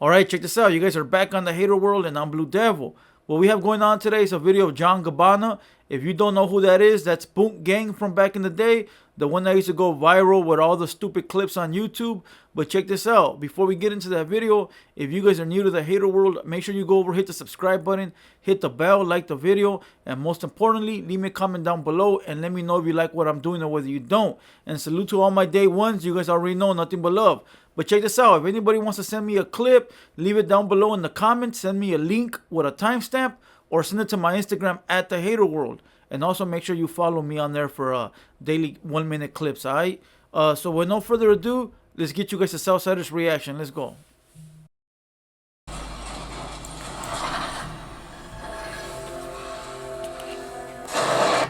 Alright, check this out. You guys are back on the Hater World and I'm Blue Devil. What we have going on today is a video of John Gabbana. If you don't know who that is, that's Boonk gang from back in the day. The one that used to go viral with all the stupid clips on YouTube. But check this out. Before we get into that video, if you guys are new to the Hater World, make sure you go over, hit the subscribe button, hit the bell, like the video, and most importantly, leave me a comment down below and let me know if you like what I'm doing or whether you don't. And salute to all my day ones. You guys already know, nothing but love. But check this out. If anybody wants to send me a clip, leave it down below in the comments. Send me a link with a timestamp or send it to my Instagram at TheHaterWorld. And also make sure you follow me on there for daily 1-minute clips, alright? So with no further ado, let's get you guys to Southsider's reaction. Let's go.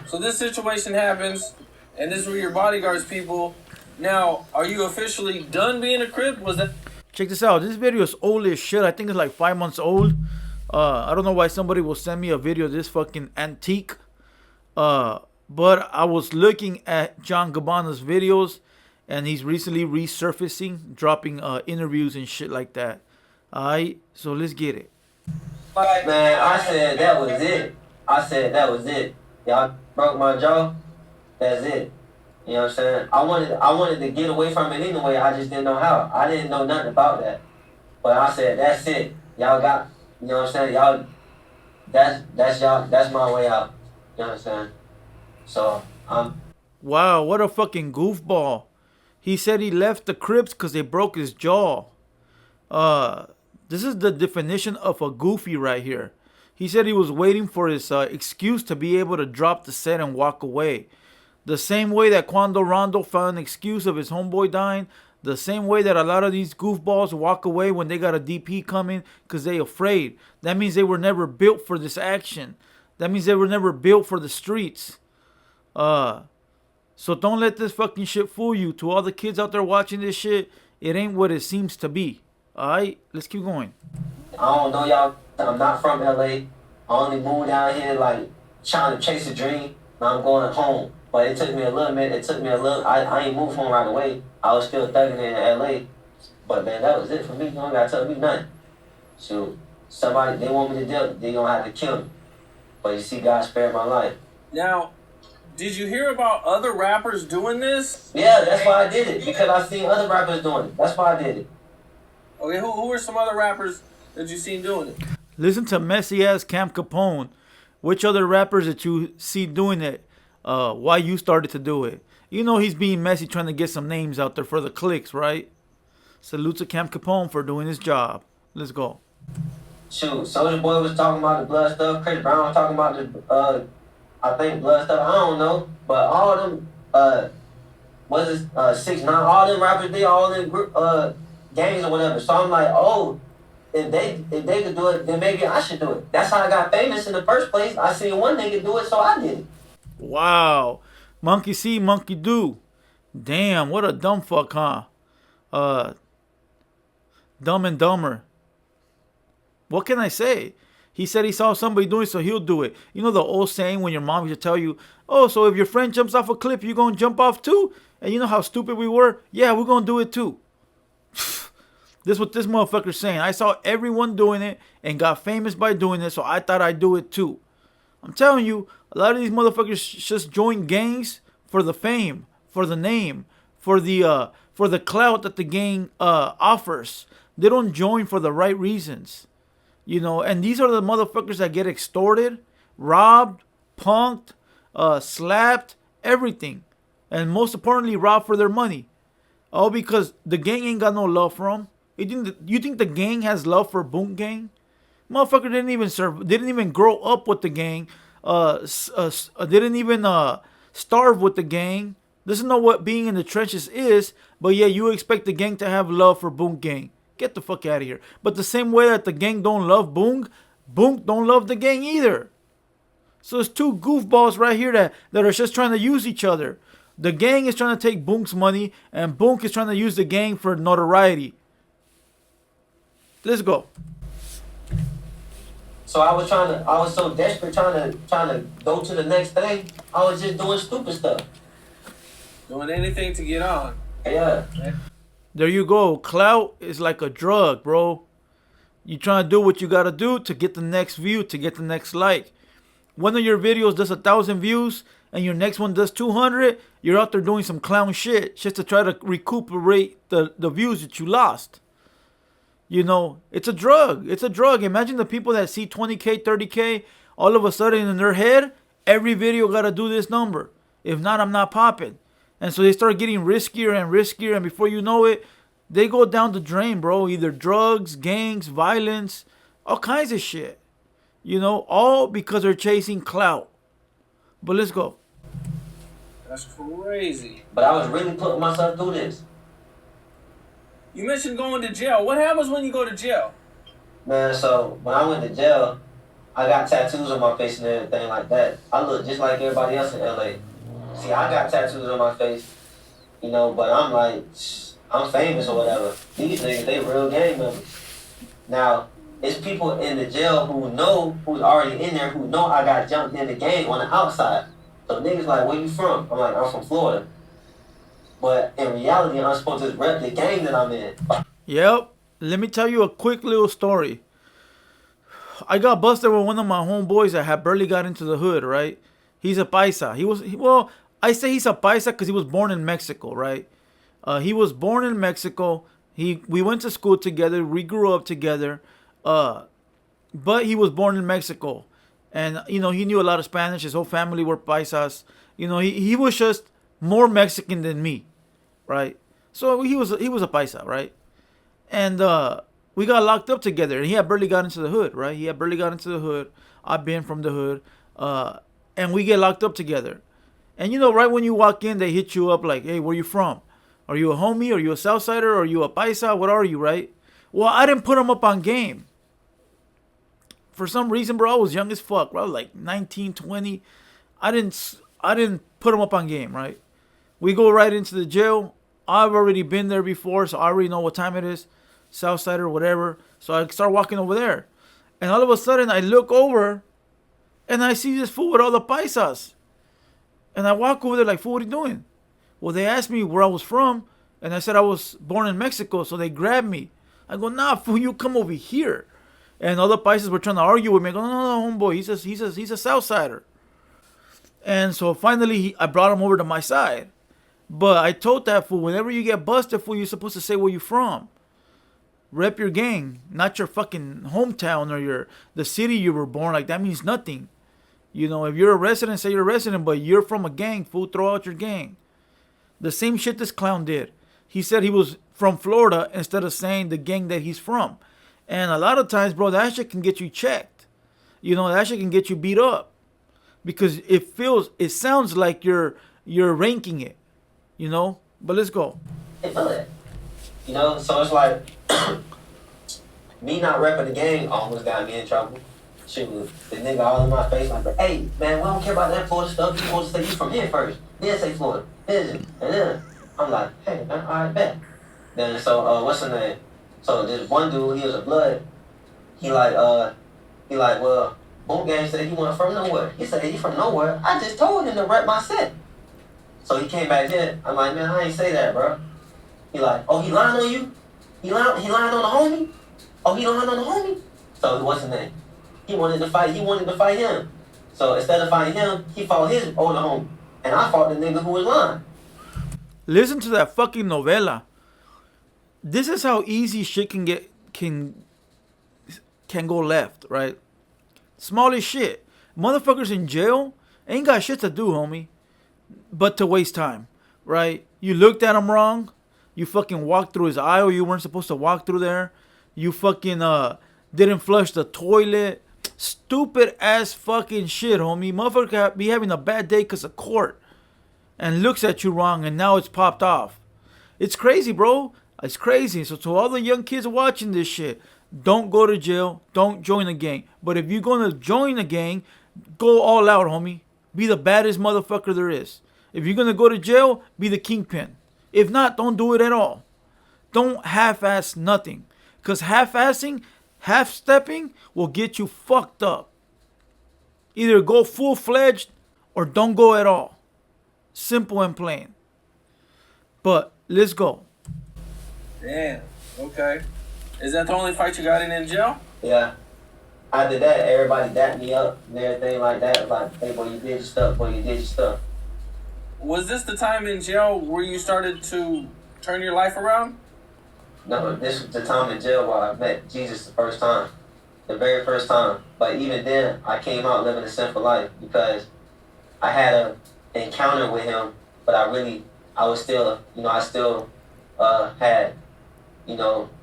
So this situation happens, and this were your bodyguards, people. Now, are you officially done being a Crip? Was that? Check this out. This video is old as shit. I think it's like 5 months old. I don't know why somebody will send me a video of this fucking antique. But I was looking at John Gabbana's videos, and he's recently resurfacing, dropping interviews and shit like that. Alright, so let's get it. Man, I said that was it. I said that was it. Y'all broke my jaw. That's it. You know what I'm saying? I wanted to get away from it anyway. I just didn't know how. I didn't know nothing about that. But I said that's it. Y'all got. You know what I'm saying? Y'all. That's y'all. That's my way out. You know what I'm saying? So, wow, what a fucking goofball. He said he left the Crips because they broke his jaw. This is the definition of a goofy right here. He said he was waiting for his excuse to be able to drop the set and walk away. The same way that Quando Rondo found an excuse of his homeboy dying. The same way that a lot of these goofballs walk away when they got a DP coming because they afraid. That means they were never built for this action. That means they were never built for the streets. So don't let this fucking shit fool you. To all the kids out there watching this shit, it ain't what it seems to be. Alright, let's keep going. I don't know y'all. I'm not from LA. I only moved down here like trying to chase a dream. Now I'm going home. But it took me a little minute. It took me a little. I ain't moved home right away. I was still thugging in LA. But man, that was it for me. You don't gotta tell me nothing. Shoot, somebody they want me to deal. They gonna have to kill me. But you see, God spared my life. Now, did you hear about other rappers doing this? Yeah, that's why I did it. Because I seen other rappers doing it. That's why I did it. Okay, who were some other rappers that you seen doing it? Listen to messy ass Cam Capone. Which other rappers that you see doing it? Why you started to do it? You know he's being messy trying to get some names out there for the clicks, right? Salute to Cam Capone for doing his job. Let's go. Shoot, Soulja Boy was talking about the blood stuff. Chris Brown was talking about the, I think blood stuff. I don't know, but all them, was it 6ix9ine? All them rappers, they all in group, gangs or whatever. So I'm like, oh, if they could do it, then maybe I should do it. That's how I got famous in the first place. I seen one nigga do it, so I did it. Wow, monkey see, monkey do. Damn, what a dumb fuck, huh? Dumb and Dumber. What can I say? He said he saw somebody doing it, so he'll do it. You know the old saying when your mom used to tell you, oh, so if your friend jumps off a cliff, you gonna jump off too? And you know how stupid we were? Yeah, we're gonna do it too. This is what this motherfucker's saying. I saw everyone doing it and got famous by doing it, so I thought I'd do it too. I'm telling you, a lot of these motherfuckers just join gangs for the fame, for the name, for the clout that the gang offers. They don't join for the right reasons. You know, and these are the motherfuckers that get extorted, robbed, punked, slapped, everything. And most importantly, robbed for their money. All because the gang ain't got no love for them. You think the gang has love for Boonk gang? Motherfucker didn't even grow up with the gang. Didn't even starve with the gang. Doesn't know what being in the trenches is. But yeah, you expect the gang to have love for Boonk gang. Get the fuck out of here. But the same way that the gang don't love Boonk, Boonk don't love the gang either. So it's two goofballs right here that are just trying to use each other. The gang is trying to take Boonk's money, and Boonk is trying to use the gang for notoriety. Let's go. So I was so desperate trying to go to the next thing. I was just doing stupid stuff. Doing anything to get on. Yeah. There you go. Clout is like a drug, bro. You trying to do what you gotta do to get the next view, to get the next like. One of your videos does 1,000 views and your next one does 200, you're out there doing some clown shit just to try to recuperate the views that you lost. You know, it's a drug. It's a drug. Imagine the people that see 20K, 30K, all of a sudden in their head, every video gotta do this number. If not, I'm not popping. And so they start getting riskier and riskier, and before you know it, they go down the drain, bro. Either drugs, gangs, violence, all kinds of shit. You know, all because they're chasing clout. But let's go. That's crazy. But I was really putting myself through this. You mentioned going to jail. What happens when you go to jail? Man, so when I went to jail, I got tattoos on my face and everything like that. I look just like everybody else in LA. See, I got tattoos on my face, you know, but I'm like, I'm famous or whatever. These niggas, they real gang members. Now, it's people in the jail who know, who's already in there, who know I got jumped in the game on the outside. So niggas like, where you from? I'm like, I'm from Florida. But in reality, I'm supposed to rep the gang that I'm in. Yep. Let me tell you a quick little story. I got busted with one of my homeboys that had barely got into the hood, right? He's a paisa. Well, I say he's a paisa because he was born in Mexico, right? He was born in Mexico. We went to school together. We grew up together. But he was born in Mexico. And, you know, he knew a lot of Spanish. His whole family were paisas. You know, he was just more Mexican than me, right? So he was a paisa, right? And we got locked up together. And he had barely got into the hood, right? He had barely got into the hood. I've been from the hood. And we get locked up together. And, you know, right when you walk in, they hit you up like, hey, where you from? Are you a homie? Are you a Southsider? Are you a paisa? What are you, right? Well, I didn't put him up on game. For some reason, bro, I was young as fuck, bro. Like 19, 20. I didn't put him up on game, right? We go right into the jail. I've already been there before, so I already know what time it is. Southsider, whatever. So I start walking over there. And all of a sudden, I look over, and I see this fool with all the paisas. And I walk over there like, fool, what are you doing? Well, they asked me where I was from, and I said I was born in Mexico, so they grabbed me. I go, nah, fool, you come over here. And other paisas were trying to argue with me. I go, no, homeboy, he's a Southsider. And so finally, I brought him over to my side. But I told that fool, whenever you get busted, fool, you're supposed to say where you from. Rep your gang, not your fucking hometown or the city you were born. Like, that means nothing. You know, if you're a resident, say you're a resident, but you're from a gang, fool, throw out your gang. The same shit this clown did. He said he was from Florida instead of saying the gang that he's from. And a lot of times, bro, that shit can get you checked. You know, that shit can get you beat up. Because it sounds like you're ranking it. You know? But let's go. You know, so it's like, me not repping the gang almost got me in trouble. Shoot, the nigga all in my face like, hey, man, we don't care about that Florida stuff. You supposed to say you from here first. Then say Florida. And then I'm like, hey, man, all right, bet. Then so, what's the name? So this one dude, he was a blood. He like, well, Boonk gang said he wasn't from nowhere. He said he from nowhere. I just told him to rep my set. So he came back here. I'm like, man, I ain't say that, bro. He like, oh, he lying on you? He lying on the homie? Oh, he lying on the homie? So what's his name? He wanted to fight him. So instead of fighting him, he fought his older homie. And I fought the nigga who was lying. Listen to that fucking novela. This is how easy shit can go left, right? Smallest shit. Motherfuckers in jail ain't got shit to do, homie, but to waste time, right? You looked at him wrong. You fucking walked through his aisle. You weren't supposed to walk through there. You fucking didn't flush the toilet. Stupid ass fucking shit, homie. Motherfucker be having a bad day because of court and looks at you wrong, and now it's popped off. It's crazy, bro. It's crazy. So to all the young kids watching this shit, don't go to jail. Don't join a gang. But if you're going to join a gang, go all out, homie. Be the baddest motherfucker there is. If you're going to go to jail, be the kingpin. If not, don't do it at all. Don't half-ass nothing. Because half-assing, half-stepping will get you fucked up. Either go full-fledged or don't go at all. Simple and plain. But let's go. Damn. Okay. Is that the only fight you got in jail? Yeah. After that, everybody dapped me up and everything like that. Like, hey, boy, you did your stuff. Boy, you did your stuff. Was this the time in jail where you started to turn your life around? No, this was the time in jail where I met Jesus the first time. The very first time. But even then, I came out living a sinful life because I had an encounter with him, but I was still, I still had,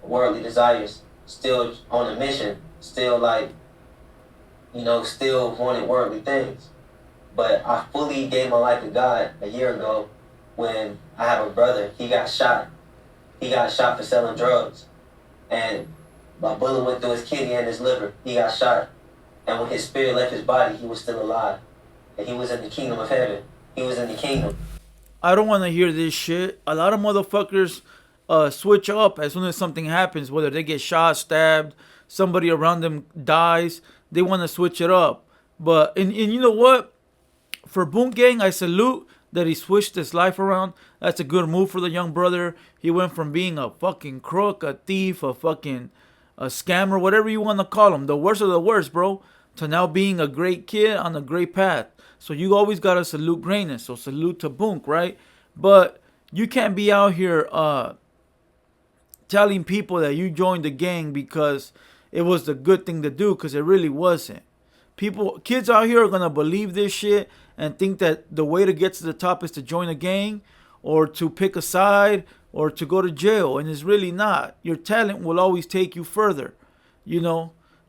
worldly desires, still on a mission, still like, still wanted worldly things. But I fully gave my life to God a year ago when I have a brother. He got shot. He got shot for selling drugs. And my bullet went through his kidney and his liver. He got shot. And when his spirit left his body, he was still alive. And he was in the kingdom of heaven. He was in the kingdom. I don't want to hear this shit. A lot of motherfuckers switch up as soon as something happens, whether they get shot, stabbed, somebody around them dies. They want to switch it up. But, and you know what? For Boonk Gang, I salute that he switched his life around. That's a good move for the young brother. He went from being a fucking crook, a thief, a scammer, whatever you want to call him, the worst of the worst, bro, to now being a great kid on a great path. So you always got to salute greatness. So salute to Boonk, right? But you can't be out here telling people that you joined the gang because it was the good thing to do, because it really wasn't. Kids out here are going to believe this shit and think that the way to get to the top is to join a gang or to pick a side or to go to jail. And it's really not. Your talent will always take you further.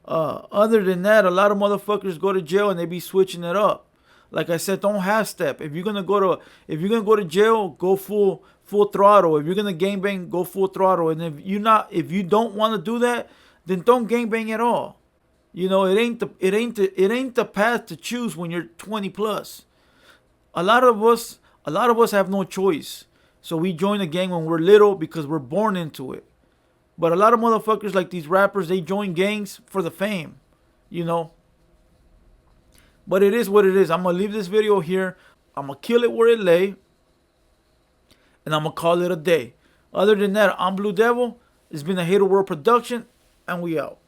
Other than that, a lot of motherfuckers go to jail and they be switching it up. Like I said, don't half step. If you're gonna go to jail, go full throttle. If you're gonna gangbang, go full throttle. And if you don't want to do that, then don't gangbang at all. It ain't the path to choose when you're 20 plus. A lot of us have no choice. So we join a gang when we're little because we're born into it. But a lot of motherfuckers like these rappers, they join gangs for the fame. But it is what it is. I'm going to leave this video here. I'm going to kill it where it lay. And I'm going to call it a day. Other than that, I'm Blue Devil. It's been a Hater World production. And we out.